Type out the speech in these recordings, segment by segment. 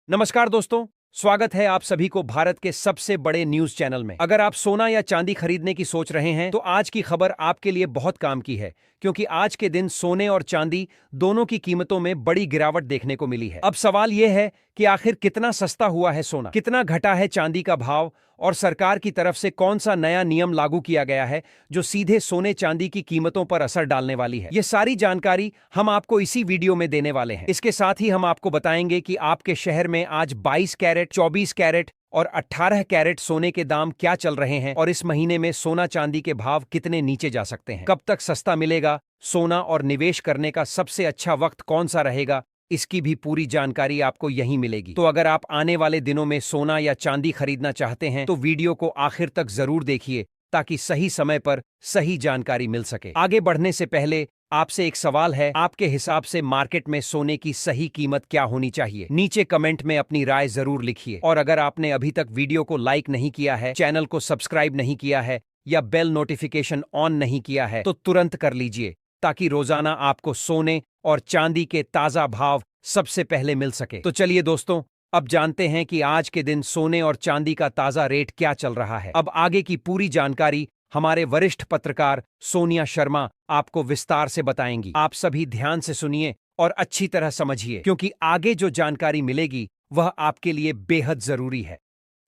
नमस्कार दोस्तों, स्वागत है आप सभी को भारत के सबसे बड़े न्यूज चैनल में। अगर आप सोना या चांदी खरीदने की सोच रहे हैं तो आज की खबर आपके लिए बहुत काम की है, क्योंकि आज के दिन सोने और चांदी दोनों की कीमतों में बड़ी गिरावट देखने को मिली है। अब सवाल यह है कि आखिर कितना सस्ता हुआ है सोना, कितना घटा है चांदी का भाव, और सरकार की तरफ से कौन सा नया नियम लागू किया गया है जो सीधे सोने चांदी की कीमतों पर असर डालने वाली है। ये सारी जानकारी हम आपको इसी वीडियो में देने वाले हैं। इसके साथ ही हम आपको बताएंगे कि आपके शहर में आज 22 कैरेट, 24 कैरेट और 18 कैरेट सोने के दाम क्या चल रहे हैं, और इस महीने में सोना चांदी के भाव कितने नीचे जा सकते हैं, कब तक सस्ता मिलेगा सोना, और निवेश करने का सबसे अच्छा वक्त कौन सा रहेगा, इसकी भी पूरी जानकारी आपको यहीं मिलेगी। तो अगर आप आने वाले दिनों में सोना या चांदी खरीदना चाहते हैं तो वीडियो को आखिर तक जरूर देखिए, ताकि सही समय पर सही जानकारी मिल सके। आगे बढ़ने से पहले आपसे एक सवाल है, आपके हिसाब से मार्केट में सोने की सही कीमत क्या होनी चाहिए? नीचे कमेंट में अपनी राय जरूर लिखिए। और अगर आपने अभी तक वीडियो को लाइक नहीं किया है, चैनल को सब्सक्राइब नहीं किया है या बेल नोटिफिकेशन ऑन नहीं किया है तो तुरंत कर लीजिए, ताकि रोजाना आपको सोने और चांदी के ताजा भाव सबसे पहले मिल सके। तो चलिए दोस्तों, अब जानते हैं कि आज के दिन सोने और चांदी का ताजा रेट क्या चल रहा है। अब आगे की पूरी जानकारी हमारे वरिष्ठ पत्रकार सोनिया शर्मा आपको विस्तार से बताएंगी। आप सभी ध्यान से सुनिए और अच्छी तरह समझिए, क्योंकि आगे जो जानकारी मिलेगी वह आपके लिए बेहद जरूरी है।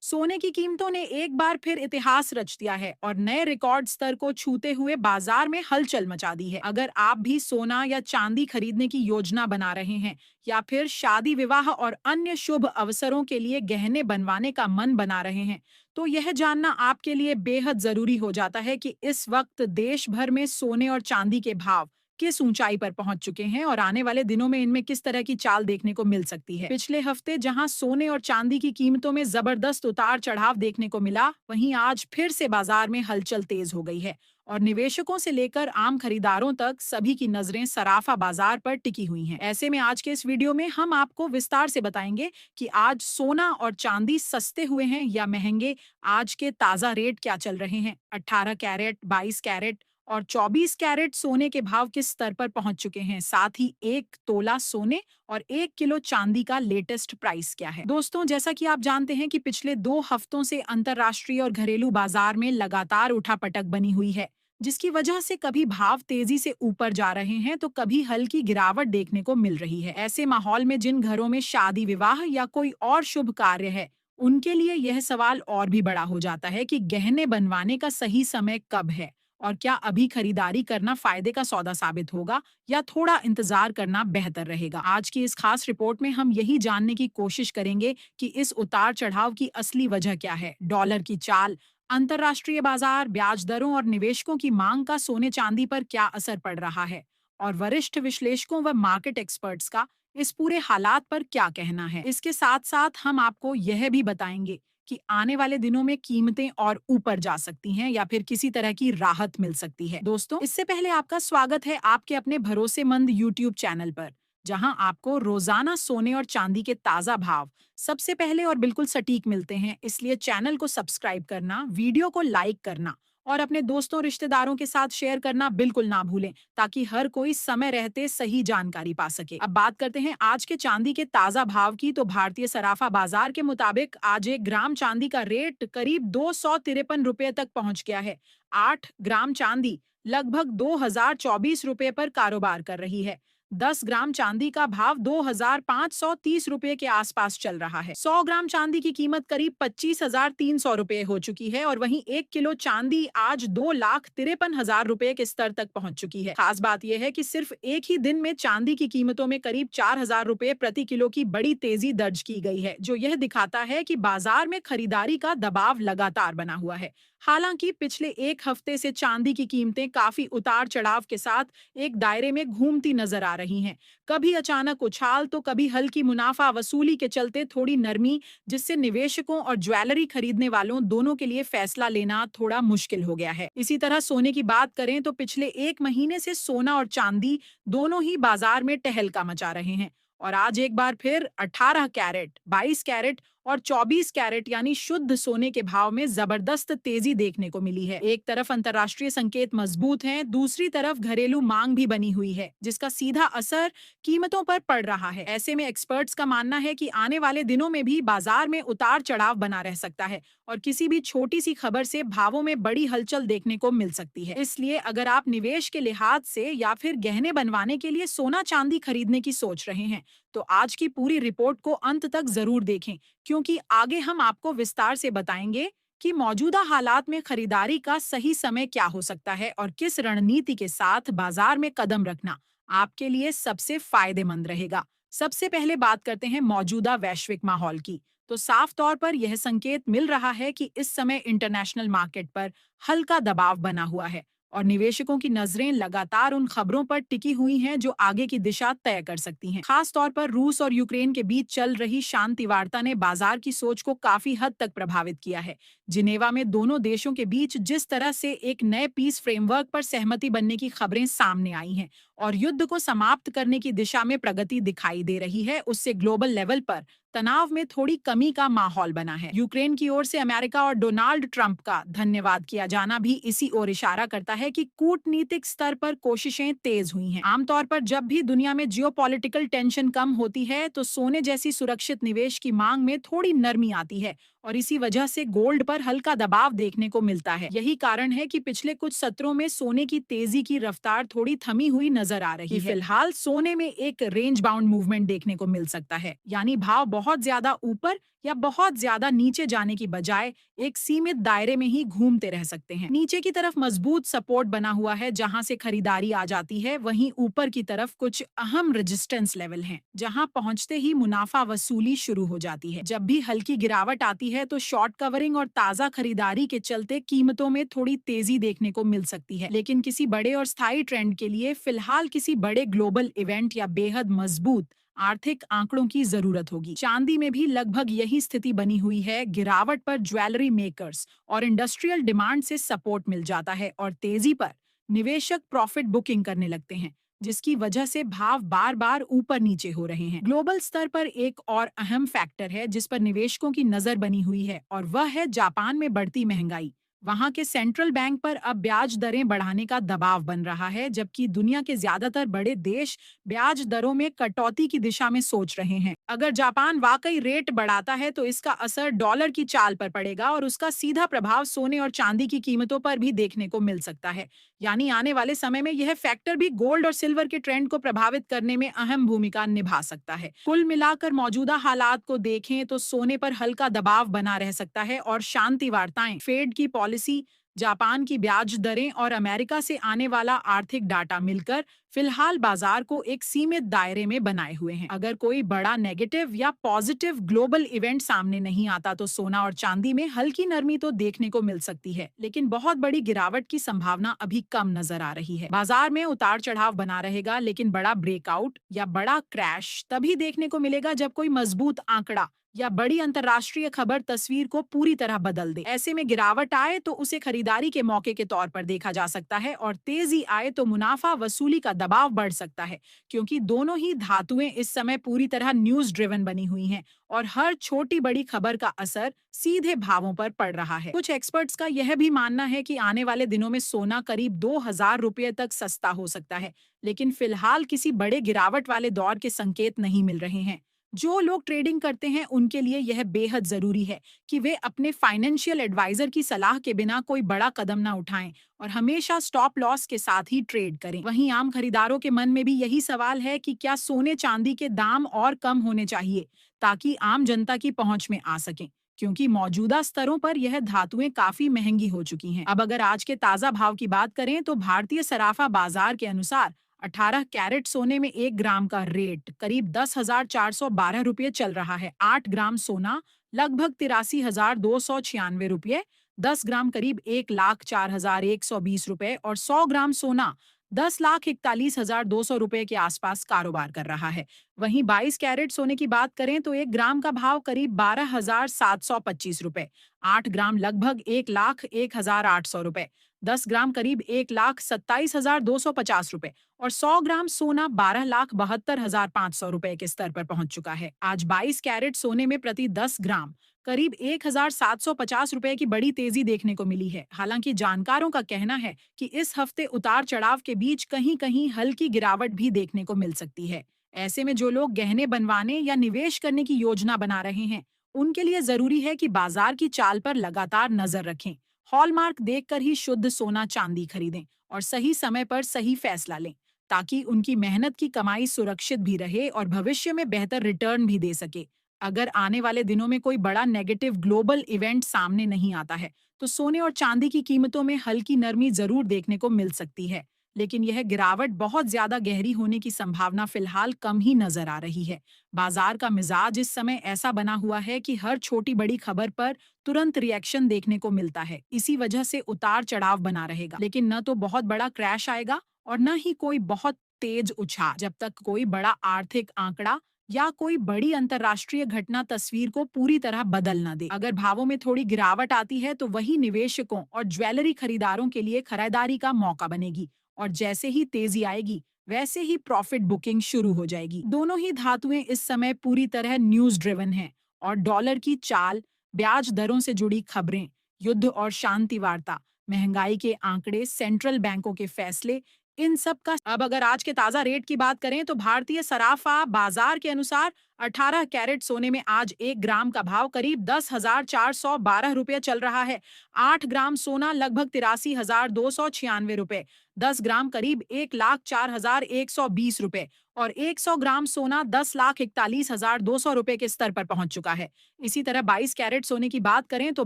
सोने की कीमतों ने एक बार फिर इतिहास रच दिया है और नए रिकॉर्ड स्तर को छूते हुए बाजार में हलचल मचा दी है। अगर आप भी सोना या चांदी खरीदने की योजना बना रहे हैं या फिर शादी विवाह और अन्य शुभ अवसरों के लिए गहने बनवाने का मन बना रहे हैं, तो यह जानना आपके लिए बेहद जरूरी हो जाता है कि इस वक्त देश भर में सोने और चांदी के भाव किस ऊंचाई पर पहुंच चुके हैं और आने वाले दिनों में इनमें किस तरह की चाल देखने को मिल सकती है। पिछले हफ्ते जहां सोने और चांदी की कीमतों में जबरदस्त उतार चढ़ाव देखने को मिला, वहीं आज फिर से बाजार में हलचल तेज हो गई है और निवेशकों से लेकर आम खरीदारों तक सभी की नजरें सराफा बाजार पर टिकी हुई हैं। ऐसे में आज के इस वीडियो में हम आपको विस्तार से बताएंगे कि आज सोना और चांदी सस्ते हुए हैं या महंगे, आज के ताजा रेट क्या चल रहे हैं, 18 कैरेट, 22 कैरेट और 24 कैरेट सोने के भाव किस स्तर पर पहुंच चुके हैं, साथ ही 1 तोला सोने और 1 किलो चांदी का लेटेस्ट प्राइस क्या है। दोस्तों, जैसा कि आप जानते हैं कि पिछले 2 हफ्तों से अंतर्राष्ट्रीय और घरेलू बाजार में लगातार उठापटक बनी हुई है, जिसकी वजह से कभी भाव तेजी से ऊपर जा रहे हैं तो कभी हल्की गिरावट देखने को मिल रही है। ऐसे माहौल में जिन घरों में शादी विवाह या कोई और शुभ कार्य है, उनके लिए यह सवाल और भी बड़ा हो जाता है कि गहने बनवाने का सही समय कब है और क्या अभी खरीदारी करना फायदे का सौदा साबित होगा या थोड़ा इंतजार करना बेहतर रहेगा। आज की इस खास रिपोर्ट में हम यही जानने की कोशिश करेंगे कि इस उतार चढ़ाव की असली वजह क्या है। डॉलर की चाल, अंतर्राष्ट्रीय बाजार, ब्याज दरों और निवेशकों की मांग का सोने चांदी पर क्या असर पड़ रहा है, और वरिष्ठ विश्लेषकों व मार्केट एक्सपर्ट्स का इस पूरे हालात पर क्या कहना है। इसके साथ साथ हम आपको यह भी बताएंगे कि आने वाले दिनों में कीमतें और ऊपर जा सकती हैं या फिर किसी तरह की राहत मिल सकती है। दोस्तों, इससे पहले आपका स्वागत है आपके अपने भरोसेमंद YouTube चैनल पर, जहां आपको रोजाना सोने और चांदी के ताजा भाव सबसे पहले और बिल्कुल सटीक मिलते हैं। इसलिए चैनल को सब्सक्राइब करना, वीडियो को लाइक करना और अपने दोस्तों रिश्तेदारों के साथ शेयर करना बिल्कुल ना भूलें, ताकि हर कोई समय रहते सही जानकारी पा सके। अब बात करते हैं आज के चांदी के ताजा भाव की। तो भारतीय सराफा बाजार के मुताबिक आज 1 ग्राम चांदी का रेट करीब 253 रुपए तक पहुंच गया है। 8 ग्राम चांदी लगभग 2024 रुपए पर कारोबार कर रही है। 10 ग्राम चांदी का भाव 2530 रुपए के आसपास चल रहा है। 100 ग्राम चांदी की कीमत करीब 25,300 रुपए हो चुकी है और वहीं 1 किलो चांदी आज 2,53,000 रुपए के स्तर तक पहुंच चुकी है। खास बात यह है कि सिर्फ एक ही दिन में चांदी की कीमतों में करीब 4,000 रुपए प्रति किलो की बड़ी तेजी दर्ज की गई है, जो यह दिखाता है कि बाजार में खरीदारी का दबाव लगातार बना हुआ है। हालांकि पिछले एक हफ्ते से चांदी की कीमतें काफी उतार चढ़ाव के साथ एक दायरे में घूमती नजर आ रही हैं। कभी अचानक उछाल तो कभी हल्की मुनाफा वसूली के चलते थोड़ी नरमी, जिससे निवेशकों और ज्वेलरी खरीदने वालों दोनों के लिए फैसला लेना थोड़ा मुश्किल हो गया है। इसी तरह सोने की बात करें तो पिछले एक महीने से सोना और चांदी दोनों ही बाजार में टहलका मचा रहे हैं और आज एक बार फिर 18 कैरेट, 22 कैरेट और 24 कैरेट यानी शुद्ध सोने के भाव में जबरदस्त तेजी देखने को मिली है। एक तरफ अंतर्राष्ट्रीय संकेत मजबूत हैं, दूसरी तरफ घरेलू मांग भी बनी हुई है, जिसका सीधा असर कीमतों पर पड़ रहा है। ऐसे में एक्सपर्ट्स का मानना है कि आने वाले दिनों में भी बाजार में उतार चढ़ाव बना रह सकता है और किसी भी छोटी सी खबर से भावों में बड़ी हलचल देखने को मिल सकती है। इसलिए अगर आप निवेश के लिहाज से या फिर गहने बनवाने के लिए सोना चांदी खरीदने की सोच रहे हैं, तो आज की पूरी रिपोर्ट को अंत तक जरूर देखें, क्योंकि आगे हम आपको विस्तार से बताएंगे कि मौजूदा हालात में खरीदारी का सही समय क्या हो सकता है और किस रणनीति के साथ बाजार में कदम रखना आपके लिए सबसे फायदेमंद रहेगा। सबसे पहले बात करते हैं मौजूदा वैश्विक माहौल की। तो साफ तौर पर यह संकेत मिल रहा है कि इस समय इंटरनेशनल मार्केट पर हल्का दबाव बना हुआ है और निवेशकों की नजरें लगातार उन खबरों पर टिकी हुई हैं जो आगे की दिशा तय कर सकती हैं। खास तौर पर रूस और यूक्रेन के बीच चल रही शांति वार्ता ने बाजार की सोच को काफी हद तक प्रभावित किया है। जिनेवा में दोनों देशों के बीच जिस तरह से एक नए पीस फ्रेमवर्क पर सहमति बनने की खबरें सामने आई हैं और युद्ध को समाप्त करने की दिशा में प्रगति दिखाई दे रही है, उससे ग्लोबल लेवल पर तनाव में थोड़ी कमी का माहौल बना है। यूक्रेन की ओर से अमेरिका और डोनाल्ड ट्रंप का धन्यवाद किया जाना भी इसी ओर इशारा करता है कि कूटनीतिक स्तर पर कोशिशें तेज हुई हैं। आमतौर पर जब भी दुनिया में जियोपॉलिटिकल टेंशन कम होती है तो सोने जैसी सुरक्षित निवेश की मांग में थोड़ी नरमी आती है और इसी वजह से गोल्ड पर हल्का दबाव देखने को मिलता है। यही कारण है कि पिछले कुछ सत्रों में सोने की तेजी की रफ्तार थोड़ी थमी हुई नजर आ रही है। फिलहाल सोने में एक रेंज बाउंड मूवमेंट देखने को मिल सकता है, यानी भाव बहुत ज्यादा ऊपर या बहुत ज्यादा नीचे जाने की बजाय एक सीमित दायरे में ही घूमते रह सकते हैं। नीचे की तरफ मजबूत सपोर्ट बना हुआ है जहां से खरीदारी आ जाती है, वहीं ऊपर की तरफ कुछ अहम रेजिस्टेंस लेवल हैं, जहां पहुंचते ही मुनाफा वसूली शुरू हो जाती है। जब भी हल्की गिरावट आती है तो शॉर्ट कवरिंग और ताजा खरीदारी के चलते कीमतों में थोड़ी तेजी देखने को मिल सकती है, लेकिन किसी बड़े और स्थायी ट्रेंड के लिए फिलहाल किसी बड़े ग्लोबल इवेंट या बेहद मजबूत आर्थिक आंकड़ों की जरूरत होगी। चांदी में भी लगभग यही स्थिति बनी हुई है। गिरावट पर ज्वेलरी मेकर्स और इंडस्ट्रियल डिमांड से सपोर्ट मिल जाता है और तेजी पर निवेशक प्रॉफिट बुकिंग करने लगते हैं, जिसकी वजह से भाव बार बार ऊपर नीचे हो रहे हैं। ग्लोबल स्तर पर एक और अहम फैक्टर है जिस पर निवेशकों की नजर बनी हुई है और वह है जापान में बढ़ती महंगाई। वहां के सेंट्रल बैंक पर अब ब्याज दरें बढ़ाने का दबाव बन रहा है, जबकि दुनिया के ज्यादातर बड़े देश ब्याज दरों में कटौती की दिशा में सोच रहे हैं। अगर जापान वाकई रेट बढ़ाता है तो इसका असर डॉलर की चाल पर पड़ेगा और उसका सीधा प्रभाव सोने और चांदी की कीमतों पर भी देखने को मिल सकता है। यानी आने वाले समय में यह फैक्टर भी गोल्ड और सिल्वर के ट्रेंड को प्रभावित करने में अहम भूमिका निभा सकता है। कुल मिलाकर मौजूदा हालात को देखें तो सोने पर हल्का दबाव बना रह सकता है और शांति वार्ताएं, फेड की पॉलिसी, जापान की ब्याज दरें और अमेरिका से आने वाला आर्थिक डाटा मिलकर फिलहाल बाजार को एक सीमित दायरे में बनाए हुए हैं। अगर कोई बड़ा नेगेटिव या पॉजिटिव ग्लोबल इवेंट सामने नहीं आता तो सोना और चांदी में हल्की नरमी तो देखने को मिल सकती है, लेकिन बहुत बड़ी गिरावट की संभावना अभी कम नजर आ रही है। बाजार में उतार चढ़ाव बना रहेगा, लेकिन बड़ा ब्रेकआउट या बड़ा क्रैश तभी देखने को मिलेगा जब कोई मजबूत आंकड़ा या बड़ी अंतर्राष्ट्रीय खबर तस्वीर को पूरी तरह बदल दे। ऐसे में गिरावट आए तो उसे खरीदारी के मौके के तौर पर देखा जा सकता है और तेजी आए तो मुनाफा वसूली का दबाव बढ़ सकता है, क्योंकि दोनों ही धातुएं इस समय पूरी तरह न्यूज ड्रिवन बनी हुई हैं और हर छोटी बड़ी खबर का असर सीधे भावों पर पड़ रहा है। कुछ एक्सपर्ट्स का यह भी मानना है कि आने वाले दिनों में सोना करीब 2000 रुपये तक सस्ता हो सकता है, लेकिन फिलहाल किसी बड़े गिरावट वाले दौर के संकेत नहीं मिल रहे हैं। जो लोग ट्रेडिंग करते हैं उनके लिए यह बेहद जरूरी है कि वे अपने फाइनेंशियल एडवाइजर की सलाह के बिना कोई बड़ा कदम ना उठाएं और हमेशा स्टॉप लॉस के साथ ही ट्रेड करें। वहीं आम खरीदारों के मन में भी यही सवाल है कि क्या सोने चांदी के दाम और कम होने चाहिए ताकि आम जनता की पहुंच में आ सकें, क्योंकि मौजूदा स्तरों पर यह धातुएं काफी महंगी हो चुकी हैं। अब अगर आज के ताजा भाव की बात करें तो भारतीय सराफा बाजार के अनुसार 18 कैरेट सोने में 1 ग्राम का रेट करीब 10,412 रुपये चल रहा है। 8 ग्राम सोना लगभग 83,296 रुपये, 10 ग्राम करीब 1,04,120 रुपये और 100 ग्राम सोना 10,41,200 रुपए के आसपास कारोबार कर रहा है। वहीं 22 कैरेट सोने की बात करें तो 1 ग्राम का भाव करीब 12,725 रुपए, 8 ग्राम लगभग 1,01,800 रुपए, 10 ग्राम करीब 1,27,250 रुपए और 100 ग्राम सोना 12,72,500 रुपए के स्तर पर पहुंच चुका है। आज 22 कैरेट सोने में प्रति 10 ग्राम करीब 1,750 रुपए की बड़ी तेजी देखने को मिली है। हालांकि जानकारों का कहना है कि इस हफ्ते उतार चढ़ाव के बीच कहीं कहीं हल्की गिरावट भी देखने को मिल सकती है। ऐसे में जो लोग गहने बनवाने या निवेश करने की योजना बना रहे हैं, उनके लिए जरूरी है कि बाजार की चाल पर लगातार नजर रखें। हॉलमार्क देखकर ही शुद्ध सोना चांदी खरीदें और सही समय पर सही फैसला लें, ताकि उनकी मेहनत की कमाई सुरक्षित भी रहे और भविष्य में बेहतर रिटर्न भी दे सके। अगर आने वाले दिनों में कोई बड़ा नेगेटिव ग्लोबल इवेंट सामने नहीं आता है, तो सोने और चांदी की कीमतों में हल्की नरमी जरूर देखने को मिल सकती है। लेकिन यह गिरावट बहुत ज्यादा गहरी होने की संभावना फिलहाल कम ही नजर आ रही है। बाजार का मिजाज इस समय ऐसा बना हुआ है कि हर छोटी बड़ी खबर पर तुरंत रिएक्शन देखने को मिलता है। इसी वजह से उतार चढ़ाव बना रहेगा, लेकिन न तो बहुत बड़ा क्रैश आएगा और न ही कोई बहुत तेज उछाल, जब तक कोई बड़ा आर्थिक आंकड़ा या कोई बड़ी अंतर्राष्ट्रीय घटना तस्वीर को पूरी तरह बदल न दे। अगर भावों में थोड़ी गिरावट आती है तो वही निवेशकों और ज्वेलरी खरीदारों के लिए खरीदारी का मौका बनेगी और जैसे ही तेजी आएगी वैसे ही प्रॉफिट बुकिंग शुरू हो जाएगी। दोनों ही धातुएं इस समय पूरी तरह न्यूज ड्रिवन हैं और डॉलर की चाल, ब्याज दरों से जुड़ी खबरें, युद्ध और शांति वार्ता, महंगाई के आंकड़े, सेंट्रल बैंकों के फैसले, इन सब का। अब अगर आज के ताजा रेट की बात करें तो भारतीय सराफा बाजार के अनुसार 18 कैरेट सोने में आज 1 ग्राम का भाव करीब 10,412 रुपये चल रहा है। 8 ग्राम सोना लगभग 83,296 रुपए, 10 ग्राम करीब 1,04,120 रुपए और 100 ग्राम सोना 10,41,200 रुपए के स्तर पर पहुंच चुका है। इसी तरह 22 कैरेट सोने की बात करें तो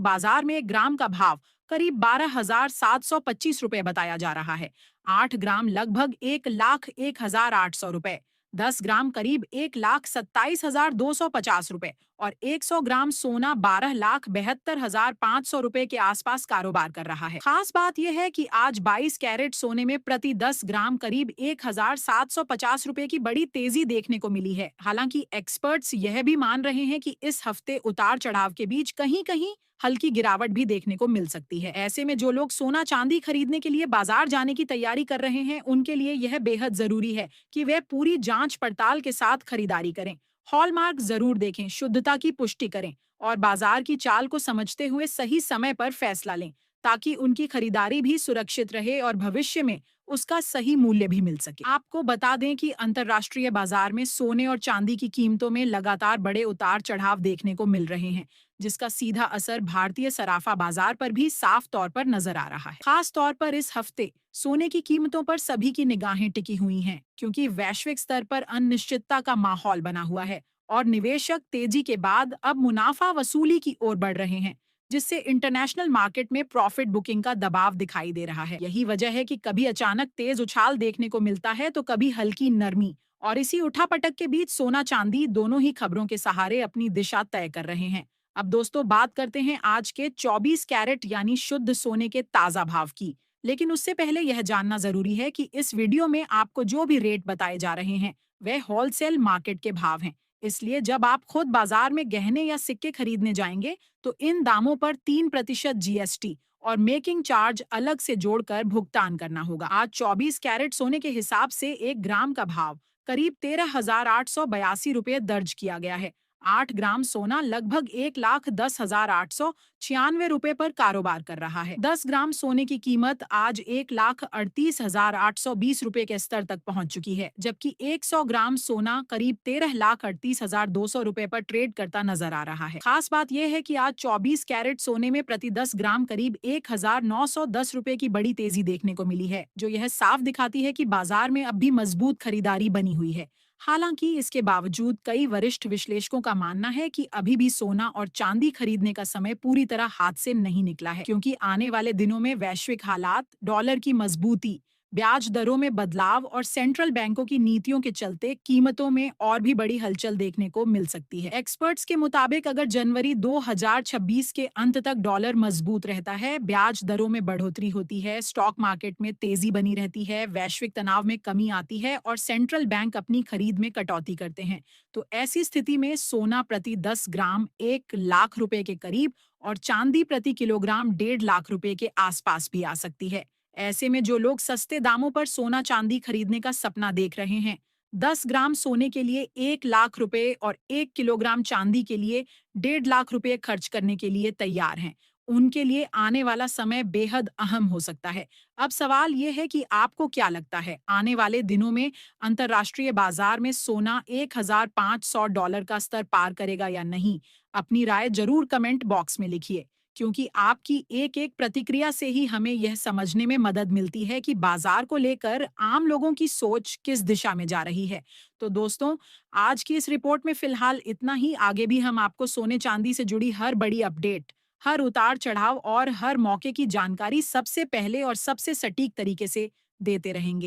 बाजार में 1 ग्राम का भाव करीब 12,725 रुपए बताया जा रहा है। 8 ग्राम लगभग 1,01,800 रुपए, 10 ग्राम करीब 1,27,250 रुपए और 100 ग्राम सोना 12,72,500 रुपए के आसपास कारोबार कर रहा है। खास बात यह है कि आज 22 कैरेट सोने में प्रति 10 ग्राम करीब 1,750 रुपए की बड़ी तेजी देखने को मिली है। हालांकि एक्सपर्ट्स यह भी मान रहे हैं कि इस हफ्ते उतार चढ़ाव के बीच कहीं कहीं हल्की गिरावट भी देखने को मिल सकती है। ऐसे में जो लोग सोना चांदी खरीदने के लिए बाजार जाने की तैयारी कर रहे हैं, उनके लिए यह बेहद जरूरी है कि वे पूरी जांच पड़ताल के साथ खरीदारी करें। हॉलमार्क जरूर देखें, शुद्धता की पुष्टि करें और बाजार की चाल को समझते हुए सही समय पर फैसला लें, ताकि उनकी खरीदारी भी सुरक्षित रहे और भविष्य में उसका सही मूल्य भी मिल सके। आपको बता दें कि अंतर्राष्ट्रीय बाजार में सोने और चांदी की कीमतों में लगातार बड़े उतार चढ़ाव देखने को मिल रहे हैं, जिसका सीधा असर भारतीय सराफा बाजार पर भी साफ तौर पर नजर आ रहा है। खास तौर पर इस हफ्ते सोने की कीमतों पर सभी की निगाहें टिकी हुई हैं, क्योंकि वैश्विक स्तर पर अनिश्चितता का माहौल बना हुआ है और निवेशक तेजी के बाद अब मुनाफा वसूली की ओर बढ़ रहे हैं, जिससे इंटरनेशनल मार्केट में प्रॉफिट बुकिंग का दबाव दिखाई दे रहा है। यही वजह है कि कभी अचानक तेज उछाल देखने को मिलता है तो कभी हल्की नरमी, और इसी उठापटक के बीच सोना चांदी दोनों ही खबरों के सहारे अपनी दिशा तय कर रहे हैं। अब दोस्तों बात करते हैं आज के 24 कैरेट यानी शुद्ध सोने के ताजा भाव की। लेकिन उससे पहले यह जानना जरूरी है कि इस वीडियो में आपको जो भी रेट बताए जा रहे हैं वह होलसेल मार्केट के भाव हैं। इसलिए जब आप खुद बाजार में गहने या सिक्के खरीदने जाएंगे तो इन दामों पर 3% जीएसटी और मेकिंग चार्ज अलग से जोड़कर भुगतान करना होगा। आज 24 कैरेट सोने के हिसाब से 1 ग्राम का भाव करीब 13,882 रुपये दर्ज किया गया है। 8 ग्राम सोना लगभग 1,10,896 रुपए पर कारोबार कर रहा है। 10 ग्राम सोने की कीमत आज 1,38,820 रुपए के स्तर तक पहुंच चुकी है, जबकि 100 ग्राम सोना करीब 13,38,200 रुपए पर ट्रेड करता नजर आ रहा है। खास बात यह है कि आज 24 कैरेट सोने में प्रति 10 ग्राम करीब 1,910 रुपए की बड़ी तेजी देखने को मिली है, जो यह साफ दिखाती है कि बाजार में अब भी मजबूत खरीदारी बनी हुई है। हालांकि इसके बावजूद कई वरिष्ठ विश्लेषकों का मानना है कि अभी भी सोना और चांदी खरीदने का समय पूरी तरह हाथ से नहीं निकला है, क्योंकि आने वाले दिनों में वैश्विक हालात, डॉलर की मजबूती, ब्याज दरों में बदलाव और सेंट्रल बैंकों की नीतियों के चलते कीमतों में और भी बड़ी हलचल देखने को मिल सकती है। एक्सपर्ट्स के मुताबिक अगर जनवरी 2026 के अंत तक डॉलर मजबूत रहता है, ब्याज दरों में बढ़ोतरी होती है, स्टॉक मार्केट में तेजी बनी रहती है, वैश्विक तनाव में कमी आती है और सेंट्रल बैंक अपनी खरीद में कटौती करते हैं, तो ऐसी स्थिति में सोना प्रति 10 ग्राम 1 लाख रुपए के करीब और चांदी प्रति किलोग्राम 1.5 लाख रुपए के आसपास भी आ सकती है। ऐसे में जो लोग सस्ते दामों पर सोना चांदी खरीदने का सपना देख रहे हैं, 10 ग्राम सोने के लिए 1 लाख रुपए और 1 किलोग्राम चांदी के लिए 1.5 लाख रुपए खर्च करने के लिए तैयार हैं, उनके लिए आने वाला समय बेहद अहम हो सकता है। अब सवाल ये है कि आपको क्या लगता है, आने वाले दिनों में अंतर्राष्ट्रीय बाजार में सोना $1,500 का स्तर पार करेगा या नहीं? अपनी राय जरूर कमेंट बॉक्स में लिखिए, क्योंकि आपकी एक-एक प्रतिक्रिया से ही हमें यह समझने में मदद मिलती है कि बाजार को लेकर आम लोगों की सोच किस दिशा में जा रही है। तो दोस्तों, आज की इस रिपोर्ट में फिलहाल इतना ही। आगे भी हम आपको सोने-चांदी से जुड़ी हर बड़ी अपडेट, हर उतार-चढ़ाव और हर मौके की जानकारी सबसे पहले और सबसे सटीक तरीके से देते रहेंगे।